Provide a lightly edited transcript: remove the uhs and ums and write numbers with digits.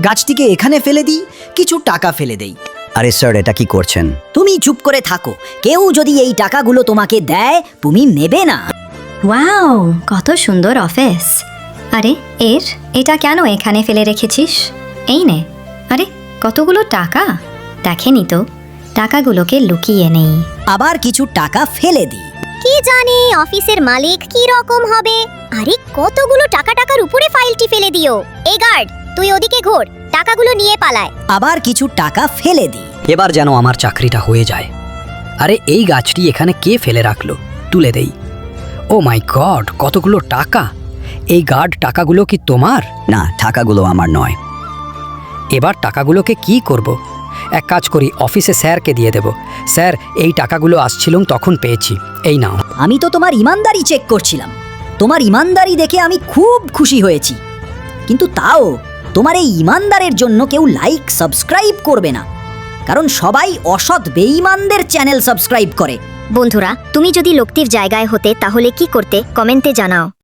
গাছটিকে এখানে ফেলে দিই, কিছু টাকা ফেলে দেই। আরে স্যার, এটা কি করছেন? তুমি চুপ করে থাকো। কেউ যদি এই টাকাগুলো তোমাকে দেয়, তুমি নেবে না। ওয়াও, কত সুন্দর অফিস। আরে এটা কেন এখানে ফেলে রেখেছিস? এই নে। আরে কতগুলো টাকা, দেখেনি তো, টাকাগুলোকে লুকিয়ে নেই। আবার কিছু টাকা ফেলে দিই। কি জানি অফিসের মালিক কি রকম হবে। আরে কতগুলো টাকার উপরে ফাইলটি ফেলে দিও। এই গার্ড, তুই ওদিকে ঘোর, টাকাগুলো নিয়ে পালায়। আবার কিছু টাকা ফেলে দিই। এবার যেন আমার চাকরিটা হয়ে যায়। আরে এই গাছটি এখানে কে ফেলে রাখলো? তুলে দেই। ও মাই গড, কতগুলো টাকা! এই গার্ড, টাকাগুলো কি তোমার? না, টাকাগুলো আমার নয়। এবার টাকাগুলোকে কি করব? এক কাজ করি, অফিসে স্যারকে দিয়ে দেব। স্যার, এই টাকাগুলো আসছিলাম তখন পেয়েছি, এই নাও। আমি তো তোমার ইমানদারি চেক করছিলাম। তোমার ইমানদারি দেখে আমি খুব খুশি হয়েছি। কিন্তু তাও তোমার এই ইমানদারের জন্য কেউ লাইক সাবস্ক্রাইব করবে না, কারণ সবাই অসৎ বেঈমানদের চ্যানেল সাবস্ক্রাইব করে। বন্ধুরা, তুমি যদি লোকটির জায়গায় হতে তাহলে কি করতে কমেন্টে জানাও।